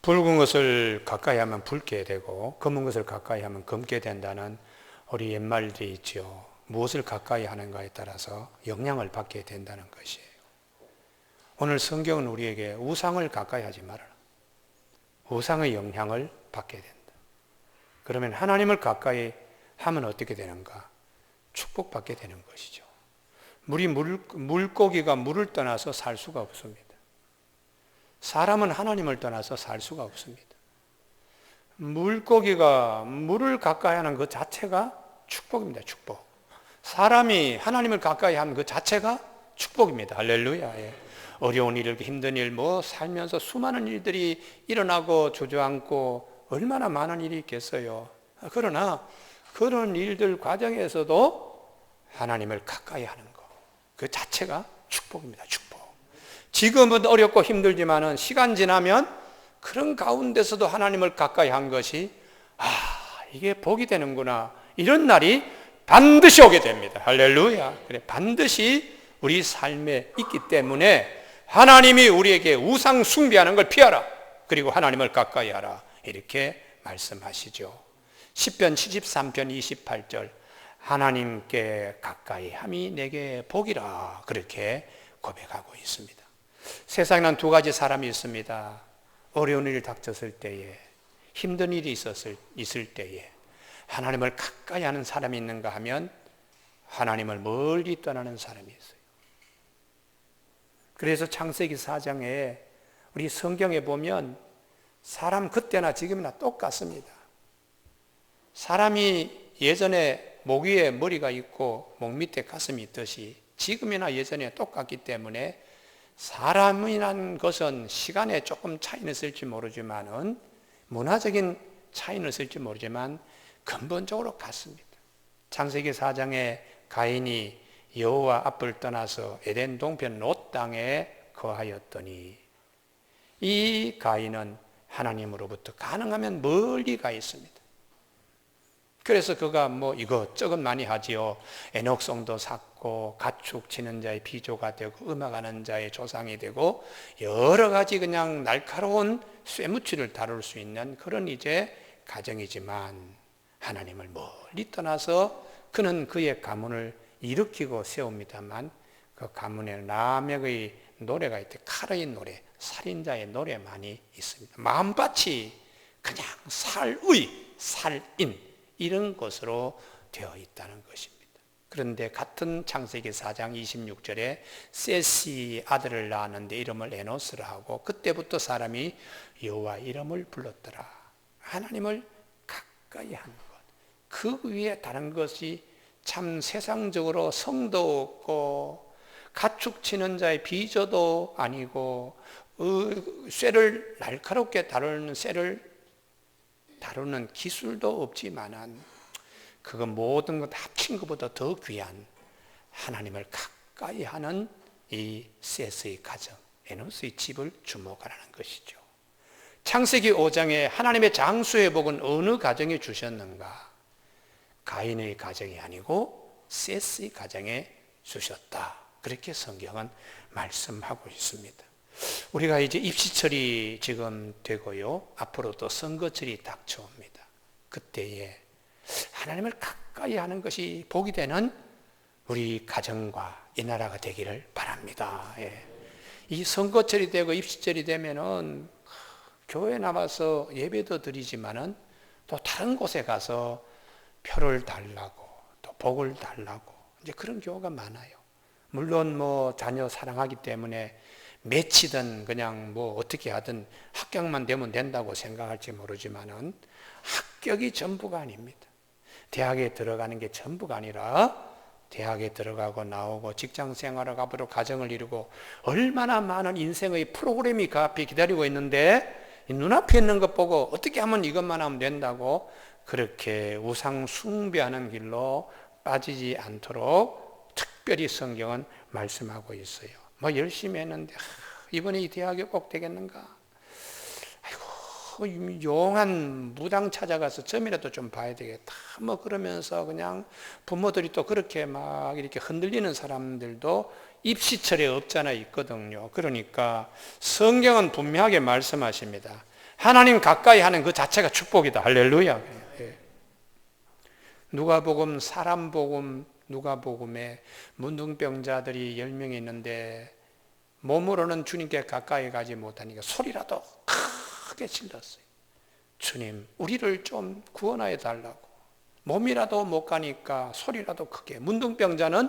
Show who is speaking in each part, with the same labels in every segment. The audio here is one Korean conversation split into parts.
Speaker 1: 붉은 것을 가까이 하면 붉게 되고 검은 것을 가까이 하면 검게 된다는 우리 옛말들이 있죠. 무엇을 가까이 하는가에 따라서 영향을 받게 된다는 것이에요. 오늘 성경은 우리에게 우상을 가까이 하지 말아라. 우상의 영향을 받게 된다. 그러면 하나님을 가까이 하면 어떻게 되는가? 축복받게 되는 것이죠. 물고기가 물을 떠나서 살 수가 없습니다. 사람은 하나님을 떠나서 살 수가 없습니다. 물고기가 물을 가까이 하는 그 자체가 축복입니다. 축복. 사람이 하나님을 가까이 하는 그 자체가 축복입니다. 할렐루야. 예. 어려운 일, 힘든 일, 살면서 수많은 일들이 일어나고 주저앉고 얼마나 많은 일이 있겠어요. 그러나 그런 일들 과정에서도 하나님을 가까이 하는 것, 그 자체가 축복입니다. 축복. 지금은 어렵고 힘들지만은 시간 지나면 그런 가운데서도 하나님을 가까이 한 것이 이게 복이 되는구나. 이런 날이 반드시 오게 됩니다. 할렐루야. 그래, 반드시 우리 삶에 있기 때문에 하나님이 우리에게 우상 숭배하는 걸 피하라. 그리고 하나님을 가까이 하라. 이렇게 말씀하시죠. 시편 73편 28절 하나님께 가까이 함이 내게 복이라. 그렇게 고백하고 있습니다. 세상에는 두 가지 사람이 있습니다. 어려운 일이 닥쳤을 때에, 힘든 일이 있을 때에 하나님을 가까이 하는 사람이 있는가 하면 하나님을 멀리 떠나는 사람이 있어요. 그래서 창세기 4장에 우리 성경에 보면 사람 그때나 지금이나 똑같습니다. 사람이 예전에 목 위에 머리가 있고 목 밑에 가슴이 있듯이 지금이나 예전에 똑같기 때문에 사람이란 것은 시간에 조금 차이는 있을지 모르지만은 문화적인 차이는 있을지 모르지만 근본적으로 같습니다. 창세기 4장에 가인이 여호와 앞을 떠나서 에덴 동편 롯 땅에 거하였더니 이 가인은 하나님으로부터 가능하면 멀리 가 있습니다. 그래서 그가 이것저것 많이 하지요. 에녹성도 쌓고 가축 치는 자의 비조가 되고 음악하는 자의 조상이 되고 여러 가지 그냥 날카로운 쇠무치를 다룰 수 있는 그런 이제 가정이지만 하나님을 멀리 떠나서 그는 그의 가문을 일으키고 세웁니다만 그 가문에 남역의 노래가 있대. 칼의 노래, 살인자의 노래만이 있습니다. 마음밭이 그냥 살인 이런 것으로 되어 있다는 것입니다. 그런데 같은 창세기 4장 26절에 셋이 아들을 낳았는데 이름을 에노스라 하고 그때부터 사람이 여호와 이름을 불렀더라. 하나님을 가까이 하는 것. 그 위에 다른 것이 참 세상적으로 성도 없고 가축 치는 자의 비조도 아니고 쇠를 날카롭게 다루는 쇠를 다루는 기술도 없지만은 그건 모든 것 합친 것보다 더 귀한 하나님을 가까이 하는 이 셋의 가정, 에노스의 집을 주목하라는 것이죠. 창세기 5장에 하나님의 장수의 복은 어느 가정에 주셨는가? 가인의 가정이 아니고 셋의 가정에 주셨다. 그렇게 성경은 말씀하고 있습니다. 우리가 이제 입시철이 지금 되고요. 앞으로 또 선거철이 닥쳐옵니다. 그때에 하나님을 가까이 하는 것이 복이 되는 우리 가정과 이 나라가 되기를 바랍니다. 예. 이 선거철이 되고 입시철이 되면은 교회 나와서 예배도 드리지만은 또 다른 곳에 가서 표를 달라고 또 복을 달라고 이제 그런 경우가 많아요. 물론 자녀 사랑하기 때문에 맺히든 그냥 어떻게 하든 합격만 되면 된다고 생각할지 모르지만은 합격이 전부가 아닙니다. 대학에 들어가는 게 전부가 아니라 대학에 들어가고 나오고 직장 생활을 하고 가정을 이루고 얼마나 많은 인생의 프로그램이 그 앞에 기다리고 있는데 눈앞에 있는 것 보고 어떻게 하면 이것만 하면 된다고 그렇게 우상 숭배하는 길로 빠지지 않도록 특별히 성경은 말씀하고 있어요. 열심히 했는데 이번에 이 대학에 꼭 되겠는가? 아이고 용한 무당 찾아가서 점이라도 좀 봐야 되겠다. 그러면서 그냥 부모들이 또 그렇게 막 이렇게 흔들리는 사람들도 입시철에 없잖아 있거든요. 그러니까 성경은 분명하게 말씀하십니다. 하나님 가까이 하는 그 자체가 축복이다. 할렐루야. 예. 누가복음, 사람복음, 누가복음에 문둥병자들이 10명이 있는데 몸으로는 주님께 가까이 가지 못하니까 소리라도 크게 질렀어요. 주님, 우리를 좀 구원하여 달라고. 몸이라도 못 가니까 소리라도 크게. 문둥병자는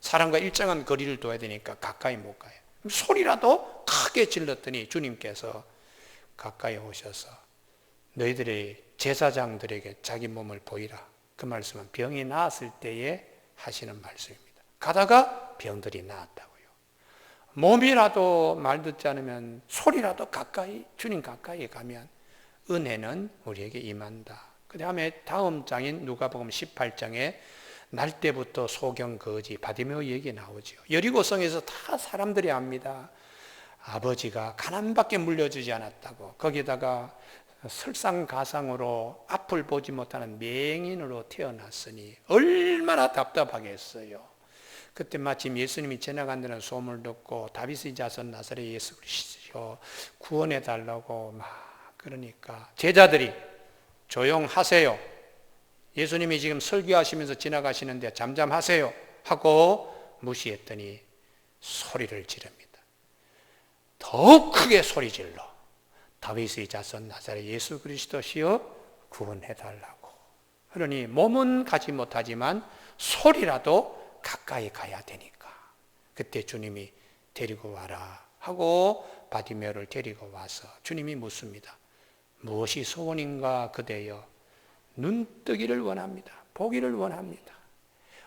Speaker 1: 사람과 일정한 거리를 둬야 되니까 가까이 못 가요. 소리라도 크게 질렀더니 주님께서 가까이 오셔서 너희들의 제사장들에게 자기 몸을 보이라. 그 말씀은 병이 나았을 때에 하시는 말씀입니다. 가다가 병들이 나았다고요. 몸이라도 말 듣지 않으면 소리라도 가까이, 주님 가까이 가면 은혜는 우리에게 임한다. 그 다음에 다음 장인 누가복음 18장에 날 때부터 소경 거지 바디메오 얘기 나오죠. 여리고성에서 다 사람들이 압니다. 아버지가 가난밖에 물려주지 않았다고. 거기다가 설상가상으로 앞을 보지 못하는 맹인으로 태어났으니 얼마나 답답하겠어요. 그때 마침 예수님이 지나간다는 소문을 듣고 다윗의 자손 나사렛 예수 그리스도 구원해 달라고 막 그러니까 제자들이 조용하세요. 예수님이 지금 설교하시면서 지나가시는데 잠잠하세요 하고 무시했더니 소리를 지릅니다. 더욱 크게 소리 질러 다윗의 자손 나사렛 예수 그리스도시여 구원해 달라고. 그러니 몸은 가지 못하지만 소리라도 가까이 가야 되니까 그때 주님이 데리고 와라 하고 바디메오를 데리고 와서 주님이 묻습니다. 무엇이 소원인가 그대여? 눈뜨기를 원합니다. 보기를 원합니다.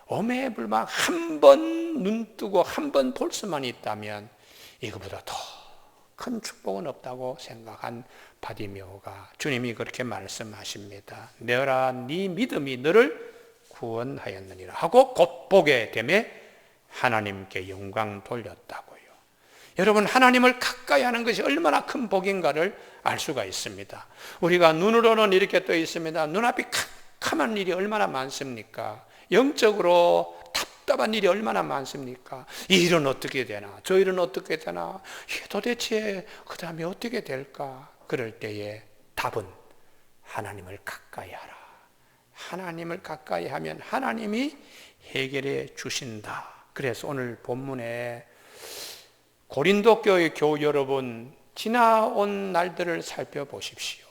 Speaker 1: 오매불망 한 번 눈 뜨고 한 번 볼 수만 있다면 이거보다 더 큰 축복은 없다고 생각한 바디메오가 주님이 그렇게 말씀하십니다. 내라 네 믿음이 너를 구원하였느니라 하고 곧 보게 되매 하나님께 영광 돌렸다고요. 여러분, 하나님을 가까이 하는 것이 얼마나 큰 복인가를 알 수가 있습니다. 우리가 눈으로는 이렇게 떠 있습니다. 눈앞이 캄캄한 일이 얼마나 많습니까? 영적으로 답답한 일이 얼마나 많습니까? 이 일은 어떻게 되나? 저 일은 어떻게 되나? 이게 도대체 그 다음에 어떻게 될까? 그럴 때에 답은 하나님을 가까이 하라. 하나님을 가까이 하면 하나님이 해결해 주신다. 그래서 오늘 본문에 고린도 교회 교우 여러분, 지나온 날들을 살펴보십시오.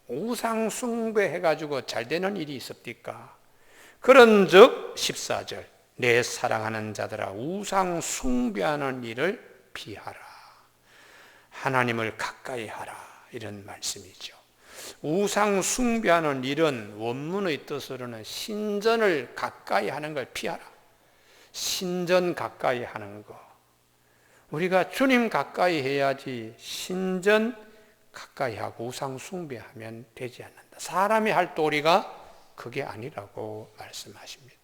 Speaker 1: 우상 숭배해가지고 잘 되는 일이 있습니까? 그런즉 14절 내 사랑하는 자들아 우상 숭배하는 일을 피하라. 하나님을 가까이 하라. 이런 말씀이죠. 우상 숭배하는 일은 원문의 뜻으로는 신전을 가까이 하는 걸 피하라. 신전 가까이 하는 거. 우리가 주님 가까이 해야지 신전 가까이 하고 우상 숭배하면 되지 않는다. 사람이 할 도리가 그게 아니라고 말씀하십니다.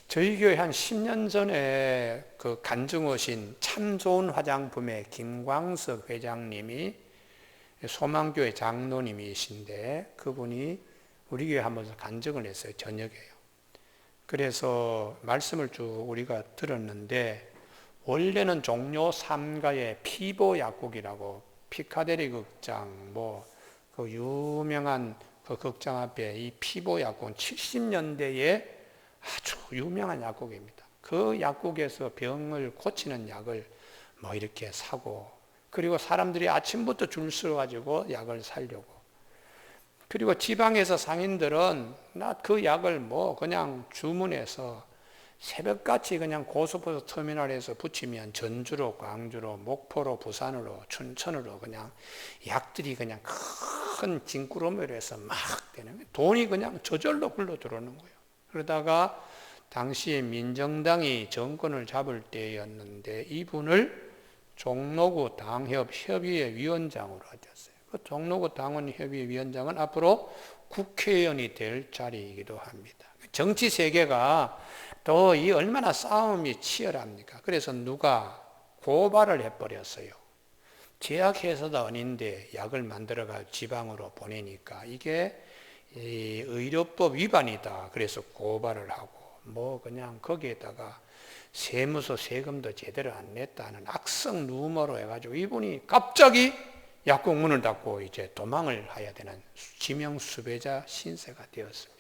Speaker 1: 저희 교회 한 10년 전에 그 간증 오신 참 좋은 화장품의 김광석 회장님이 소망교회 장로님이신데 그분이 우리 교회 한번 간증을 했어요. 저녁에요. 그래서 말씀을 쭉 우리가 들었는데 원래는 종로 3가의 피보 약국이라고 피카데리 극장 그 유명한 그 극장 앞에 이 피보 약국은 70년대에 아주 유명한 약국입니다. 그 약국에서 병을 고치는 약을 이렇게 사고 그리고 사람들이 아침부터 줄 서가지고 약을 사려고. 그리고 지방에서 상인들은 나 그 약을 그냥 주문해서 새벽같이 그냥 고속버스 터미널에서 붙이면 전주로, 광주로, 목포로, 부산으로, 춘천으로 그냥 약들이 그냥 큰 짐구름으로 해서 막 되는 거예요. 돈이 그냥 저절로 굴러 들어오는 거예요. 그러다가 당시에 민정당이 정권을 잡을 때였는데 이분을 종로구 당협 협의회 위원장으로 하셨어요. 그 종로구 당원 협의회 위원장은 앞으로 국회의원이 될 자리이기도 합니다. 정치 세계가 또 이 얼마나 싸움이 치열합니까? 그래서 누가 고발을 해버렸어요. 제약회사도 아닌데 약을 만들어가 지방으로 보내니까 이게 의료법 위반이다. 그래서 고발을 하고 그냥 거기에다가 세무서 세금도 제대로 안 냈다는 악성 루머로 해가지고 이분이 갑자기 약국 문을 닫고 이제 도망을 해야 되는 지명 수배자 신세가 되었습니다.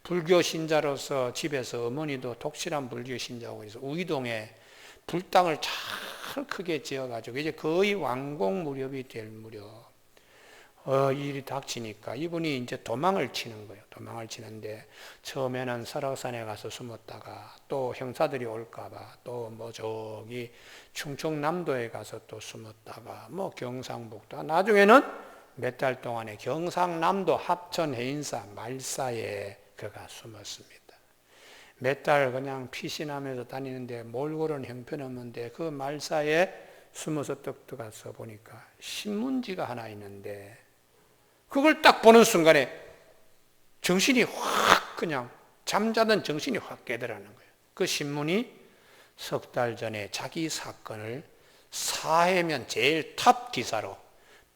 Speaker 1: 불교 신자로서 집에서 어머니도 독실한 불교 신자고 해서 우이동에 불당을 잘 크게 지어가지고 이제 거의 완공 무렵이 될 무렵 일이 닥치니까 이분이 이제 도망을 치는 거예요. 도망을 치는데 처음에는 설악산에 가서 숨었다가 또 형사들이 올까봐 또 뭐 저기 충청남도에 가서 또 숨었다가 뭐 경상북도 나중에는 몇 달 동안에 경상남도 합천 해인사 말사에 그가 숨었습니다. 몇 달 그냥 피신하면서 다니는데 몰골은 형편없는데 그 말사에 숨어서 떡 들어가서 보니까 신문지가 하나 있는데 그걸 딱 보는 순간에 정신이 확 그냥 잠자던 정신이 확 깨더라는 거예요. 그 신문이 석 달 전에 자기 사건을 사회면 제일 탑 기사로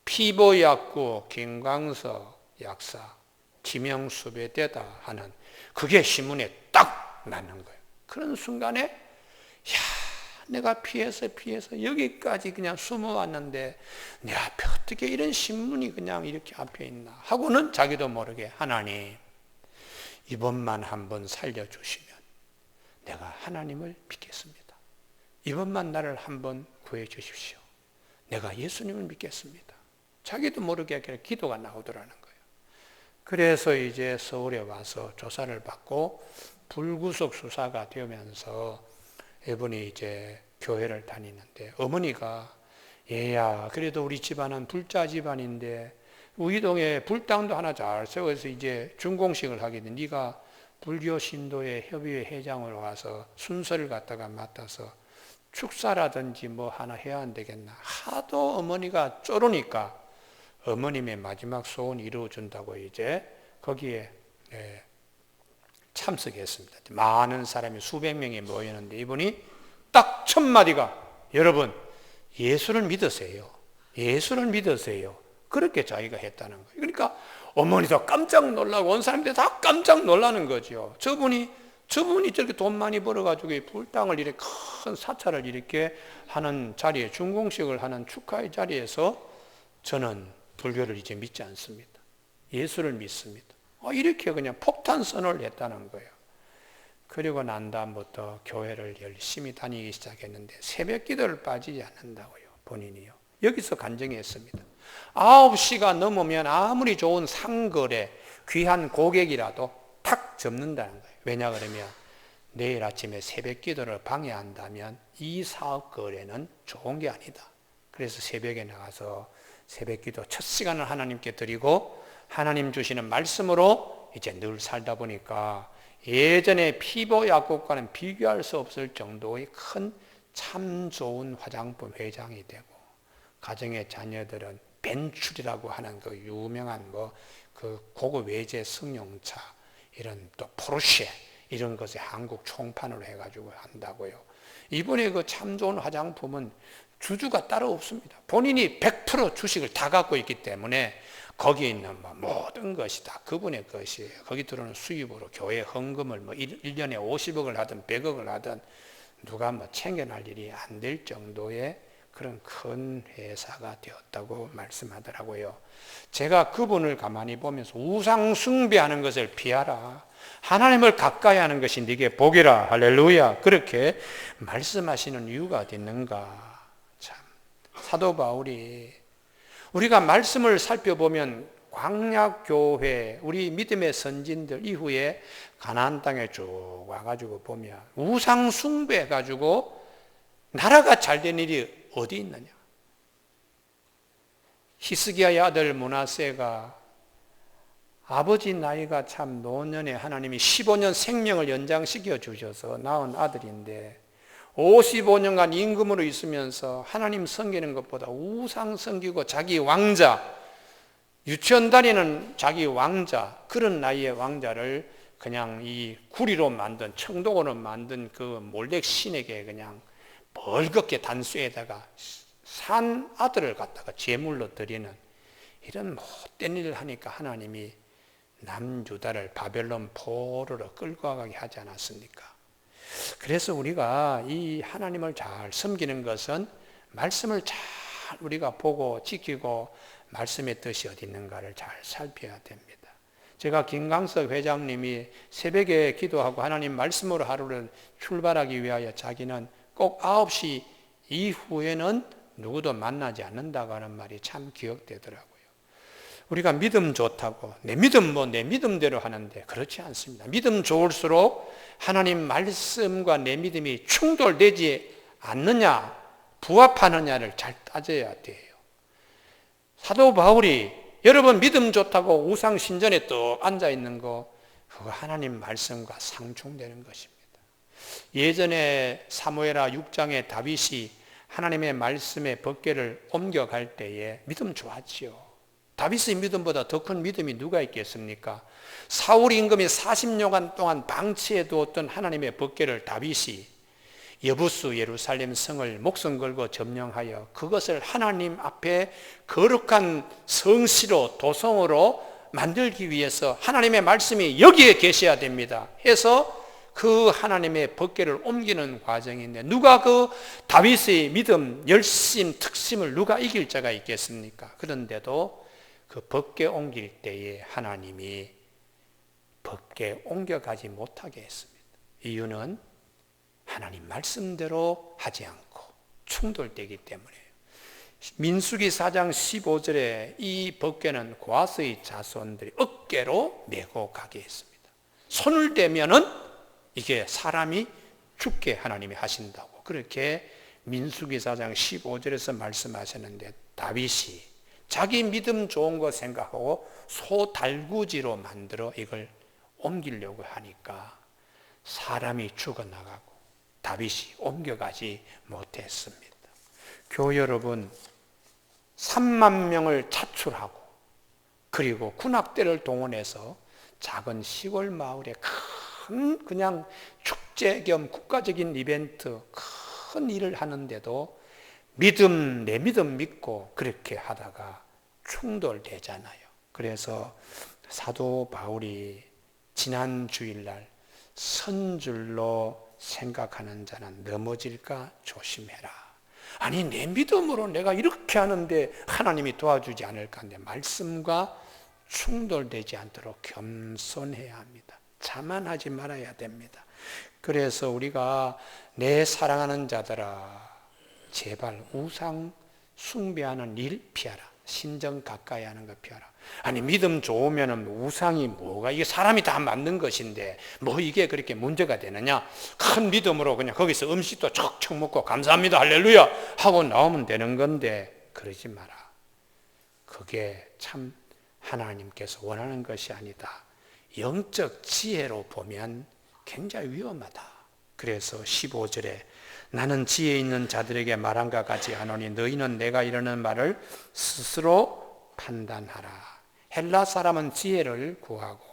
Speaker 1: 피보약구 김광석 약사 지명수배되다 하는 그게 신문에 딱 나는 거예요. 그런 순간에 야, 내가 피해서 여기까지 그냥 숨어왔는데 내 앞에 어떻게 이런 신문이 그냥 이렇게 앞에 있나 하고는 자기도 모르게 하나님 이번만 한번 살려주시면 내가 하나님을 믿겠습니다. 이번만 나를 한번 구해 주십시오. 내가 예수님을 믿겠습니다. 자기도 모르게 기도가 나오더라는 거예요. 그래서 이제 서울에 와서 조사를 받고 불구속 수사가 되면서 이분이 이제 교회를 다니는데 어머니가 얘야 그래도 우리 집안은 불자 집안인데 우이동에 불당도 하나 잘 세워서 이제 준공식을 하게 돼. 네가 불교 신도의 협의회 회장으로 와서 순서를 갖다가 맡아서 축사라든지 뭐 하나 해야 안 되겠나. 하도 어머니가 쪼르니까 어머님의 마지막 소원이 이루어진다고 이제 거기에 참석했습니다. 많은 사람이 수백 명이 모였는데 이분이 딱 첫 마디가 여러분 예수를 믿으세요. 예수를 믿으세요. 그렇게 자기가 했다는 거예요. 그러니까 어머니도 깜짝 놀라고 온 사람들이 다 깜짝 놀라는 거죠. 저분이 저렇게 돈 많이 벌어가지고 불당을 이렇게 큰 사찰을 이렇게 하는 자리에 준공식을 하는 축하의 자리에서 저는 불교를 이제 믿지 않습니다. 예수를 믿습니다. 이렇게 그냥 폭탄 선언을 했다는 거예요. 그리고 난 다음부터 교회를 열심히 다니기 시작했는데 새벽 기도를 빠지지 않는다고요. 본인이요. 여기서 간증했습니다. 9시가 넘으면 아무리 좋은 상거래 귀한 고객이라도 탁 접는다는 거예요. 왜냐 그러면 내일 아침에 새벽 기도를 방해한다면 이 사업 거래는 좋은 게 아니다. 그래서 새벽에 나가서 새벽 기도 첫 시간을 하나님께 드리고 하나님 주시는 말씀으로 이제 늘 살다 보니까 예전에 피부 약국과는 비교할 수 없을 정도의 큰 참 좋은 화장품 회장이 되고 가정의 자녀들은 벤출이라고 하는 그 유명한 그 고급 외제 승용차 이런 또 포르쉐 이런 것에 한국 총판으로 해가지고 한다고요. 이번에 그 참 좋은 화장품은 주주가 따로 없습니다. 본인이 100% 주식을 다 갖고 있기 때문에 거기에 있는 모든 것이 다 그분의 것이에요. 거기 들어오는 수입으로 교회 헌금을 1년에 50억을 하든 100억을 하든 누가 챙겨낼 일이 안 될 정도의 그런 큰 회사가 되었다고 말씀하더라고요. 제가 그분을 가만히 보면서 우상 숭배하는 것을 피하라. 하나님을 가까이 하는 것이 네게 복이라. 할렐루야. 그렇게 말씀하시는 이유가 어디 있는가. 참 사도 바울이 우리가 말씀을 살펴보면 광야교회 우리 믿음의 선진들 이후에 가나안 땅에 쭉 와가지고 보면 우상 숭배해가지고 나라가 잘된 일이 어디 있느냐. 히스기야의 아들 므낫세가 아버지 나이가 참 노년에 하나님이 15년 생명을 연장시켜 주셔서 낳은 아들인데 55년간 임금으로 있으면서 하나님 섬기는 것보다 우상 섬기고 자기 왕자 유치원 다니는 자기 왕자 그런 나이의 왕자를 그냥 이 구리로 만든 청동으로 만든 그 몰렉 신에게 그냥 벌겋게 단수에다가 산 아들을 갖다가 제물로 드리는 이런 못된 일을 하니까 하나님이 남유다를 바벨론 포로로 끌고 가게 하지 않았습니까? 그래서 우리가 이 하나님을 잘 섬기는 것은 말씀을 잘 우리가 보고 지키고 말씀의 뜻이 어디 있는가를 잘 살펴야 됩니다. 제가 김강석 회장님이 새벽에 기도하고 하나님 말씀으로 하루를 출발하기 위하여 자기는 꼭 9시 이후에는 누구도 만나지 않는다고 하는 말이 참 기억되더라고요. 우리가 믿음 좋다고 내 믿음대로 하는데 그렇지 않습니다. 믿음 좋을수록 하나님 말씀과 내 믿음이 충돌되지 않느냐 부합하느냐를 잘 따져야 돼요. 사도 바울이 여러분 믿음 좋다고 우상 신전에 또 앉아 있는 거 그거 하나님 말씀과 상충되는 것입니다. 예전에 사무엘하 6장에 다윗이 하나님의 말씀의 법궤를 옮겨갈 때에 믿음 좋았지요. 다윗의 믿음보다 더 큰 믿음이 누가 있겠습니까? 사울 임금이 40년간 동안 방치해 두었던 하나님의 법궤를 다윗이 여부수 예루살렘 성을 목숨 걸고 점령하여 그것을 하나님 앞에 거룩한 성시로 도성으로 만들기 위해서 하나님의 말씀이 여기에 계셔야 됩니다 해서 그 하나님의 법궤를 옮기는 과정인데 누가 그 다윗의 믿음, 열심, 특심을 누가 이길 자가 있겠습니까? 그런데도 그 법궤 옮길 때에 하나님이 법궤 옮겨가지 못하게 했습니다. 이유는 하나님 말씀대로 하지 않고 충돌되기 때문이에요. 민수기 4장 15절에 이 법궤는 고아스의 자손들이 어깨로 메고 가게 했습니다. 손을 대면은 이게 사람이 죽게 하나님이 하신다고 그렇게 민수기 4장 15절에서 말씀하셨는데 다윗이 자기 믿음 좋은 거 생각하고 소달구지로 만들어 이걸 옮기려고 하니까 사람이 죽어나가고 다윗이 옮겨가지 못했습니다. 교회 여러분 3만 명을 차출하고 그리고 군악대를 동원해서 작은 시골 마을에 큰 그냥 축제 겸 국가적인 이벤트 큰 일을 하는데도 내 믿음 믿고 그렇게 하다가 충돌되잖아요. 그래서 사도 바울이 지난 주일날 선줄로 생각하는 자는 넘어질까 조심해라. 아니 내 믿음으로 내가 이렇게 하는데 하나님이 도와주지 않을까 하는데 말씀과 충돌되지 않도록 겸손해야 합니다. 자만하지 말아야 됩니다. 그래서 우리가 내 사랑하는 자들아 제발 우상 숭배하는 일 피하라. 신정 가까이 하는 거 피하라. 아니 믿음 좋으면 우상이 뭐가 이게 사람이 다 만든 것인데 뭐 이게 그렇게 문제가 되느냐. 큰 믿음으로 그냥 거기서 음식도 척척 먹고 감사합니다 할렐루야 하고 나오면 되는 건데 그러지 마라. 그게 참 하나님께서 원하는 것이 아니다. 영적 지혜로 보면 굉장히 위험하다. 그래서 15절에 나는 지혜 있는 자들에게 말한 것 같지 않으니 너희는 내가 이러는 말을 스스로 판단하라. 헬라 사람은 지혜를 구하고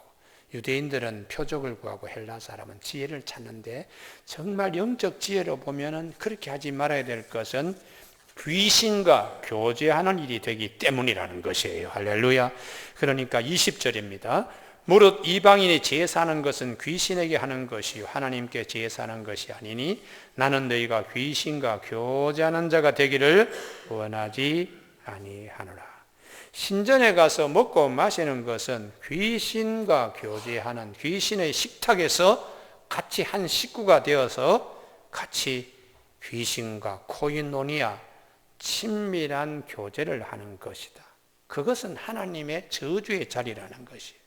Speaker 1: 유대인들은 표적을 구하고 헬라 사람은 지혜를 찾는데 정말 영적 지혜로 보면은 그렇게 하지 말아야 될 것은 귀신과 교제하는 일이 되기 때문이라는 것이에요. 할렐루야. 그러니까 20절입니다. 무릇 이방인이 제사하는 것은 귀신에게 하는 것이요 하나님께 제사하는 것이 아니니 나는 너희가 귀신과 교제하는 자가 되기를 원하지 아니하노라. 신전에 가서 먹고 마시는 것은 귀신과 교제하는 귀신의 식탁에서 같이 한 식구가 되어서 같이 귀신과 코인노니아 친밀한 교제를 하는 것이다. 그것은 하나님의 저주의 자리라는 것이에요.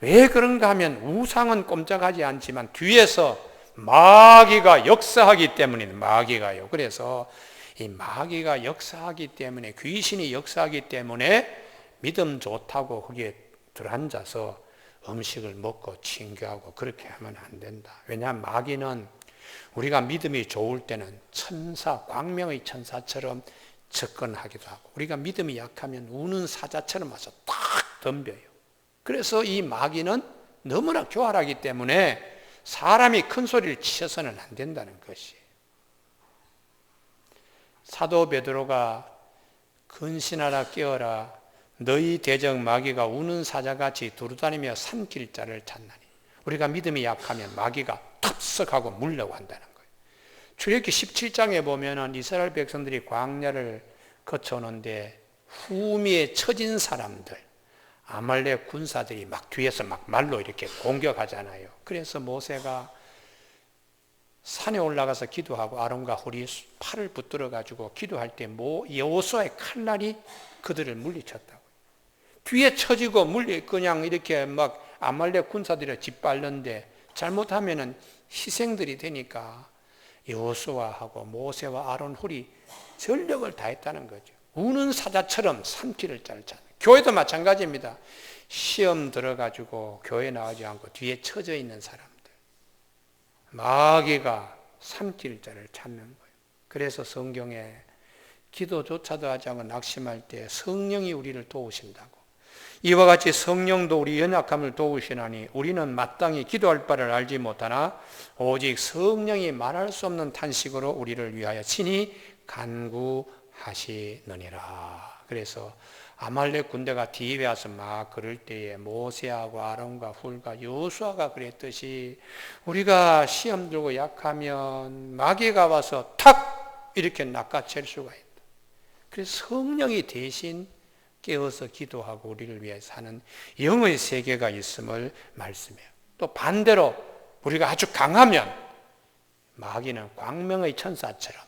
Speaker 1: 왜 그런가 하면 우상은 꼼짝하지 않지만 뒤에서 마귀가 역사하기 때문입니다. 마귀가요. 그래서 이 마귀가 역사하기 때문에 귀신이 역사하기 때문에 믿음 좋다고 거기에 들어앉아서 음식을 먹고 친교하고 그렇게 하면 안 된다. 왜냐하면 마귀는 우리가 믿음이 좋을 때는 천사, 광명의 천사처럼 접근하기도 하고 우리가 믿음이 약하면 우는 사자처럼 와서 딱 덤벼요. 그래서 이 마귀는 너무나 교활하기 때문에 사람이 큰 소리를 치셔서는 안 된다는 것이에요. 사도 베드로가 근신하라 깨어라 너희 대적 마귀가 우는 사자같이 두루다니며 삼킬 자를 찾나니 우리가 믿음이 약하면 마귀가 탑석하고 물려고 한다는 거예요. 출애굽기 17장에 보면은 이스라엘 백성들이 광야를 거쳐오는데 후미에 처진 사람들, 아말렉 군사들이 막 뒤에서 막 말로 이렇게 공격하잖아요. 그래서 모세가 산에 올라가서 기도하고 아론과 홀이 팔을 붙들어 가지고 기도할 때 여호수아의 칼날이 그들을 물리쳤다고. 뒤에 처지고 그냥 이렇게 막 아말렉 군사들이 짓밟는데 잘못하면은 희생들이 되니까 여호수아하고 모세와 아론 홀이 전력을 다했다는 거죠. 우는 사자처럼 산길을 짤잖아요. 교회도 마찬가지입니다. 시험 들어가지고 교회 나오지 않고 뒤에 처져 있는 사람들, 마귀가 산길자를 찾는 거예요. 그래서 성경에 기도조차도 하지 않고 낙심할 때 성령이 우리를 도우신다고. 이와 같이 성령도 우리 연약함을 도우시나니 우리는 마땅히 기도할 바를 알지 못하나 오직 성령이 말할 수 없는 탄식으로 우리를 위하여 친히 간구하시느니라. 그래서 아말렉 군대가 뒤에 와서 막 그럴 때에 모세하고 아론과 훌과 여호수아가 그랬듯이 우리가 시험 들고 약하면 마귀가 와서 탁 이렇게 낚아챌 수가 있다. 그래서 성령이 대신 깨어서 기도하고 우리를 위해서 하는 영의 세계가 있음을 말씀해요. 또 반대로 우리가 아주 강하면 마귀는 광명의 천사처럼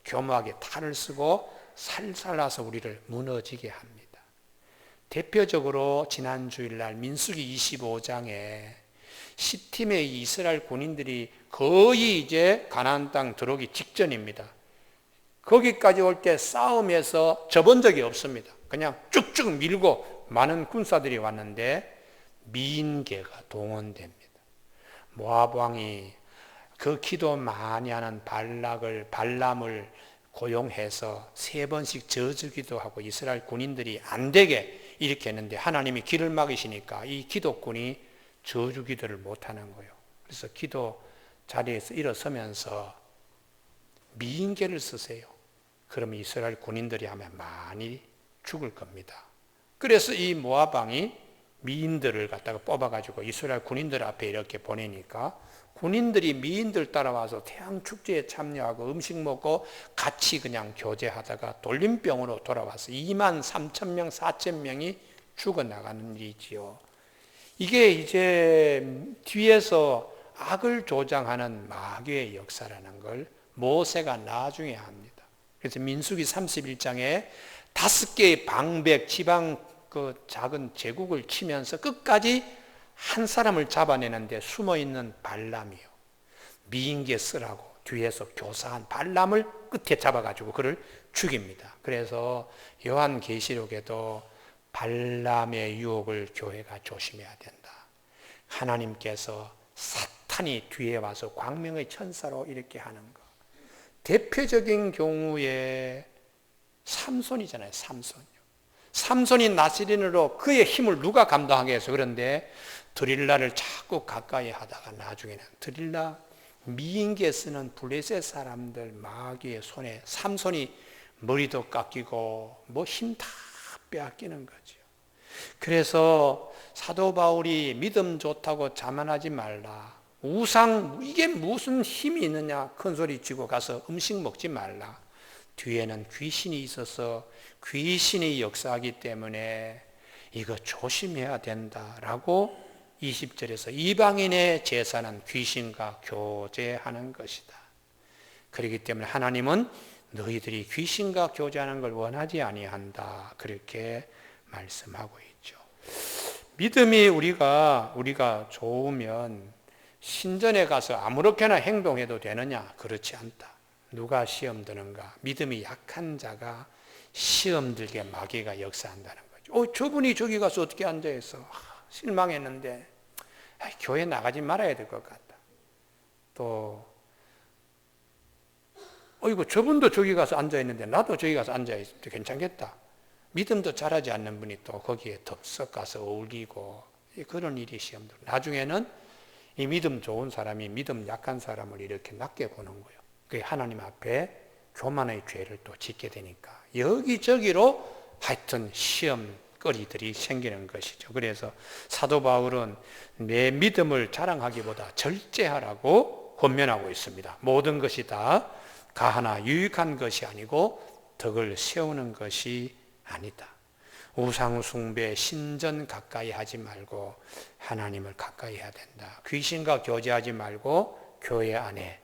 Speaker 1: 교묘하게 탈을 쓰고 살살라서 우리를 무너지게 합니다. 대표적으로 지난 주일날 민수기 25장에 시팀의 이스라엘 군인들이 거의 이제 가나안 땅 들어오기 직전입니다. 거기까지 올 때 싸움에서 져본 적이 없습니다. 그냥 쭉쭉 밀고 많은 군사들이 왔는데 미인계가 동원됩니다. 모압 왕이 그 기도 많이 하는 발람을 고용해서 3번씩 저주기도 하고 이스라엘 군인들이 안 되게 이렇게 했는데 하나님이 길을 막으시니까 이 기도꾼이 저주기도를 못하는 거예요. 그래서 기도 자리에서 일어서면서 미인계를 쓰세요. 그러면 이스라엘 군인들이 하면 많이 죽을 겁니다. 그래서 이 모압 왕이 미인들을 갖다가 뽑아가지고 이스라엘 군인들 앞에 이렇게 보내니까 군인들이 미인들 따라와서 태양 축제에 참여하고 음식 먹고 같이 그냥 교제하다가 돌림병으로 돌아와서 2만 3천 명, 4천 명이 죽어나가는 일이지요. 이게 이제 뒤에서 악을 조장하는 마귀의 역사라는 걸 모세가 나중에 합니다. 그래서 민수기 31장에 5개의 방백, 지방 그 작은 제국을 치면서 끝까지 한 사람을 잡아내는데 숨어있는 발람이요. 미인계 쓰라고 뒤에서 교사한 발람을 끝에 잡아가지고 그를 죽입니다. 그래서 요한계시록에도 발람의 유혹을 교회가 조심해야 된다. 하나님께서 사탄이 뒤에 와서 광명의 천사로 이렇게 하는 거. 대표적인 경우에 삼손이잖아요. 삼손이 나시린으로 그의 힘을 누가 감당하겠어. 그런데 드릴라를 자꾸 가까이 하다가 나중에는 드릴라 미인계 쓰는 블레셋 사람들 마귀의 손에 삼손이 머리도 깎이고 뭐 힘 다 빼앗기는 거죠. 그래서 사도 바울이 믿음 좋다고 자만하지 말라. 우상 이게 무슨 힘이 있느냐 큰 소리 치고 가서 음식 먹지 말라. 뒤에는 귀신이 있어서 귀신이 역사하기 때문에 이거 조심해야 된다라고 20절에서 이방인의 제사는 귀신과 교제하는 것이다. 그렇기 때문에 하나님은 너희들이 귀신과 교제하는 걸 원하지 아니한다. 그렇게 말씀하고 있죠. 믿음이 우리가 좋으면 신전에 가서 아무렇게나 행동해도 되느냐? 그렇지 않다. 누가 시험 드는가? 믿음이 약한 자가 시험 들게 마귀가 역사한다는 거죠. 저분이 저기 가서 어떻게 앉아있어? 실망했는데 교회 나가지 말아야 될 것 같다. 또 이거 저분도 저기 가서 앉아있는데 나도 저기 가서 앉아있어도 괜찮겠다. 믿음도 잘하지 않는 분이 또 거기에 덥석 가서 어울리고 그런 일이 시험 들어. 나중에는 이 믿음 좋은 사람이 믿음 약한 사람을 이렇게 낮게 보는 거예요. 그게 하나님 앞에 교만의 죄를 또 짓게 되니까 여기저기로 하여튼 시험거리들이 생기는 것이죠. 그래서 사도 바울은 내 믿음을 자랑하기보다 절제하라고 권면하고 있습니다. 모든 것이 다 가하나 유익한 것이 아니고 덕을 세우는 것이 아니다. 우상 숭배, 신전 가까이 하지 말고 하나님을 가까이 해야 된다. 귀신과 교제하지 말고 교회 안에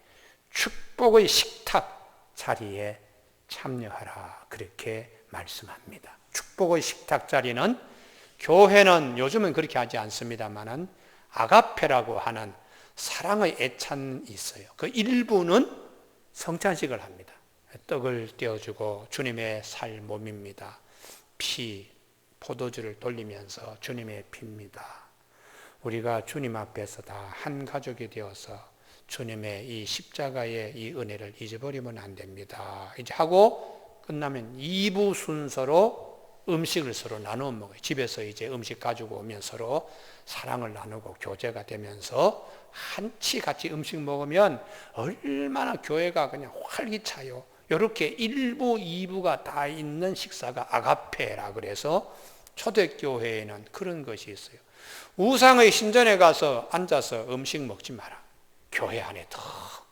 Speaker 1: 축복의 식탁 자리에 참여하라. 그렇게 말씀합니다. 축복의 식탁 자리는, 교회는 요즘은 그렇게 하지 않습니다만은 아가페라고 하는 사랑의 애찬이 있어요. 그 일부는 성찬식을 합니다. 떡을 떼어주고 주님의 살 몸입니다. 피, 포도주를 돌리면서 주님의 피입니다. 우리가 주님 앞에서 다 한 가족이 되어서 주님의 이 십자가의 이 은혜를 잊어버리면 안 됩니다. 이제 하고 끝나면 2부 순서로 음식을 서로 나누어 먹어요. 집에서 이제 음식 가지고 오면 서로 사랑을 나누고 교제가 되면서 한치 같이 음식 먹으면 얼마나 교회가 그냥 활기차요. 이렇게 1부, 2부가 다 있는 식사가 아가페라 그래서 초대교회에는 그런 것이 있어요. 우상의 신전에 가서 앉아서 음식 먹지 마라. 교회 안에 더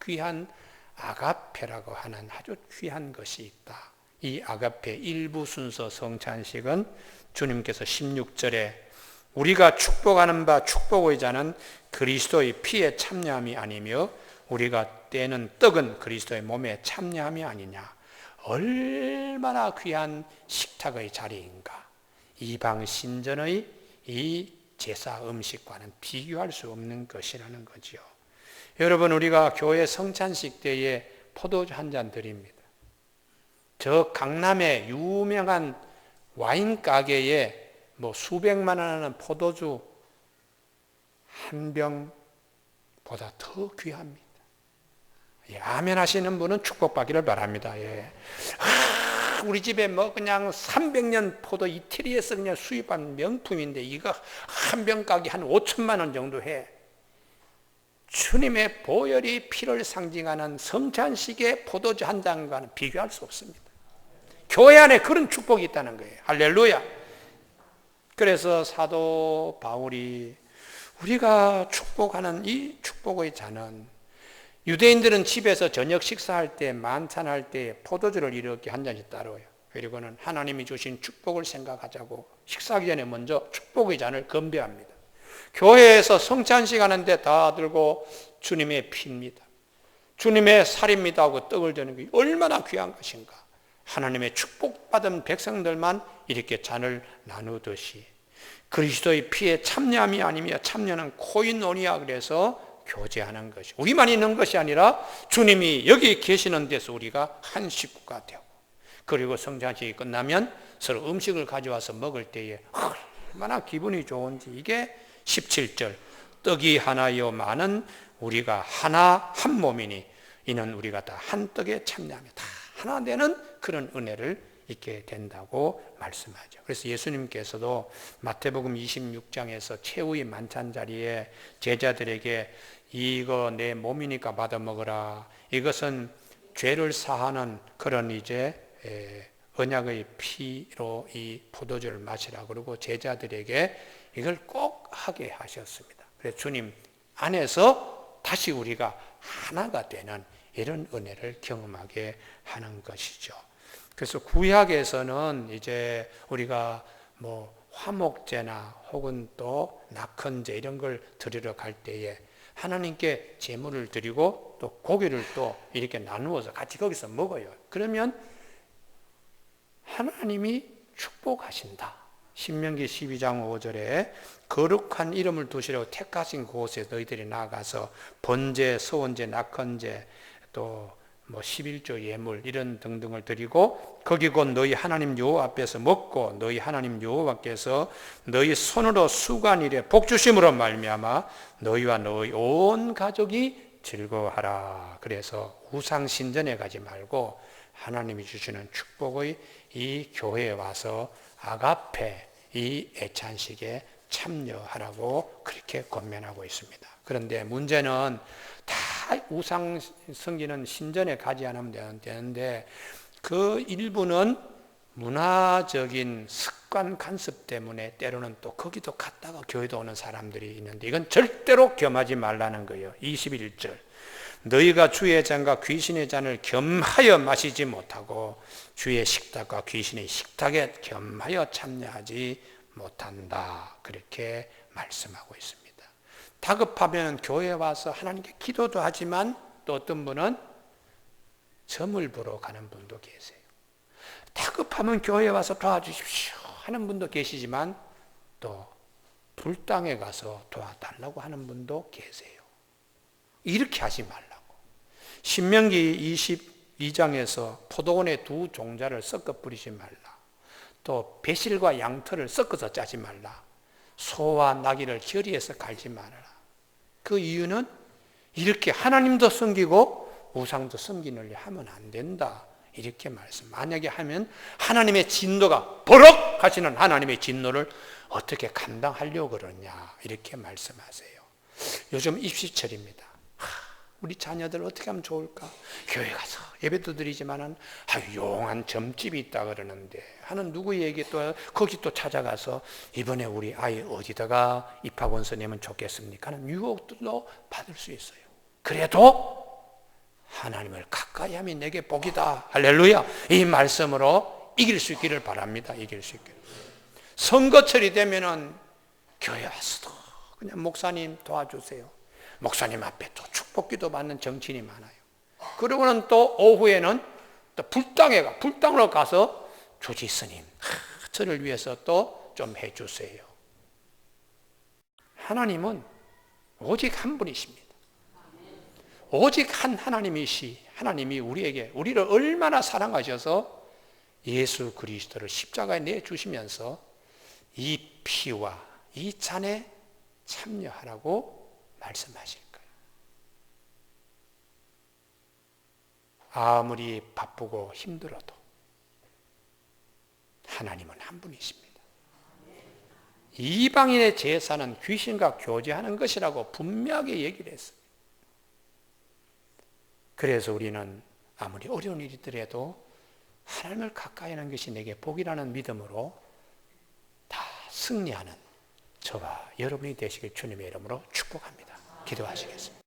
Speaker 1: 귀한 아가페라고 하는 아주 귀한 것이 있다. 이 아가페 1부 순서 성찬식은 주님께서 16절에 우리가 축복하는 바 축복의 자는 그리스도의 피에 참여함이 아니며 우리가 떼는 떡은 그리스도의 몸에 참여함이 아니냐. 얼마나 귀한 식탁의 자리인가. 이방 신전의 이 제사 음식과는 비교할 수 없는 것이라는 거죠. 여러분, 우리가 교회 성찬식 때에 포도주 한 잔 드립니다. 저 강남의 유명한 와인 가게에 뭐 수백만 원 하는 포도주 한 병보다 더 귀합니다. 예, 아멘 하시는 분은 축복받기를 바랍니다. 예. 우리 집에 뭐 그냥 300년 포도 이태리에서 그냥 수입한 명품인데 이거 한 병 가격이 한 5천만 원 정도 해. 주님의 보혈이 피를 상징하는 성찬식의 포도주 한 잔과는 비교할 수 없습니다. 교회 안에 그런 축복이 있다는 거예요. 할렐루야. 그래서 사도 바울이 우리가 축복하는 이 축복의 잔은, 유대인들은 집에서 저녁 식사할 때, 만찬할 때 포도주를 이렇게 한 잔씩 따라와요. 그리고는 하나님이 주신 축복을 생각하자고 식사하기 전에 먼저 축복의 잔을 건배합니다. 교회에서 성찬식 하는데 다 들고 주님의 피입니다, 주님의 살입니다 하고 떡을 드는 게 얼마나 귀한 것인가. 하나님의 축복받은 백성들만 이렇게 잔을 나누듯이 그리스도의 피에 참여함이 아니며, 참여는 코인노니아 그래서 교제하는 것이, 우리만 있는 것이 아니라 주님이 여기 계시는 데서 우리가 한 식구가 되고, 그리고 성찬식이 끝나면 서로 음식을 가져와서 먹을 때에 얼마나 기분이 좋은지. 이게 17절 떡이 하나요 많은 우리가 하나 한 몸이니 이는 우리가 다 한 떡에 참여하며 다 하나 되는 그런 은혜를 있게 된다고 말씀하죠. 그래서 예수님께서도 마태복음 26장에서 최후의 만찬 자리에 제자들에게 이거 내 몸이니까 받아 먹어라. 이것은 죄를 사하는 그런 이제 언약의 피로 이 포도주를 마시라 그러고 제자들에게 이걸 꼭 하게 하셨습니다. 그래서 주님 안에서 다시 우리가 하나가 되는 이런 은혜를 경험하게 하는 것이죠. 그래서 구약에서는 이제 우리가 뭐 화목제나 혹은 또 낙헌제 이런 걸 드리러 갈 때에 하나님께 제물을 드리고 또 고기를 또 이렇게 나누어서 같이 거기서 먹어요. 그러면 하나님이 축복하신다. 신명기 12장 5절에 거룩한 이름을 두시라고 택하신 곳에 너희들이 나가서 번제, 서원제, 낙헌제 또 뭐 11조 예물 이런 등등을 드리고 거기 곧 너희 하나님 여호와 앞에서 먹고 너희 하나님 여호와께서 너희 손으로 수고한 일에 복 주심으로 말미암아 너희와 너희 온 가족이 즐거워하라. 그래서 우상 신전에 가지 말고 하나님이 주시는 축복의 이 교회에 와서 아가페 이 애찬식에 참여하라고 그렇게 권면하고 있습니다. 그런데 문제는 다 우상 섬기는 신전에 가지 않으면 되는데 그 일부는 문화적인 습관 간섭 때문에 때로는 또 거기도 갔다가 교회도 오는 사람들이 있는데 이건 절대로 겸하지 말라는 거예요. 21절 너희가 주의 잔과 귀신의 잔을 겸하여 마시지 못하고 주의 식탁과 귀신의 식탁에 겸하여 참여하지 못한다. 그렇게 말씀하고 있습니다. 다급하면 교회에 와서 하나님께 기도도 하지만 또 어떤 분은 점을 보러 가는 분도 계세요. 다급하면 교회에 와서 도와주십시오 하는 분도 계시지만 또 불당에 가서 도와달라고 하는 분도 계세요. 이렇게 하지 말라고. 신명기 22장에서 포도원에 두 종자를 섞어 뿌리지 말라. 또 배실과 양털을 섞어서 짜지 말라. 소와 나귀를 결의해서 갈지 말아라. 그 이유는 이렇게 하나님도 섬기고 우상도 섬기느려 하면 안 된다. 이렇게 말씀. 만약에 하면 하나님의 진노가 버럭 하시는 하나님의 진노를 어떻게 감당하려고 그러냐. 이렇게 말씀하세요. 요즘 입시철입니다. 우리 자녀들 어떻게 하면 좋을까? 교회 가서 예배도 드리지만은 용한 점집이 있다 그러는데 하는 누구에게 또 거기 또 찾아가서 이번에 우리 아이 어디다가 입학원서 내면 좋겠습니까? 하는 유혹도 받을 수 있어요. 그래도 하나님을 가까이 하면 내게 복이다. 할렐루야. 이 말씀으로 이길 수 있기를 바랍니다. 이길 수 있기를. 선거철이 되면은 교회 와서도 그냥 목사님 도와주세요. 목사님 앞에 또 축복기도 받는 정치인이 많아요. 그러고는 또 오후에는 또 불당으로 가서 주지스님, 저를 위해서 또 좀 해주세요. 하나님은 오직 한 분이십니다. 오직 한 하나님이 우리를 얼마나 사랑하셔서 예수 그리스도를 십자가에 내주시면서 이 피와 이 잔에 참여하라고 말씀하실 거예요. 아무리 바쁘고 힘들어도 하나님은 한 분이십니다. 이방인의 제사는 귀신과 교제하는 것이라고 분명하게 얘기를 했어요. 그래서 우리는 아무리 어려운 일이더라도 하나님을 가까이 하는 것이 내게 복이라는 믿음으로 다 승리하는 저와 여러분이 되시길 주님의 이름으로 축복합니다. 기도하시겠습니다.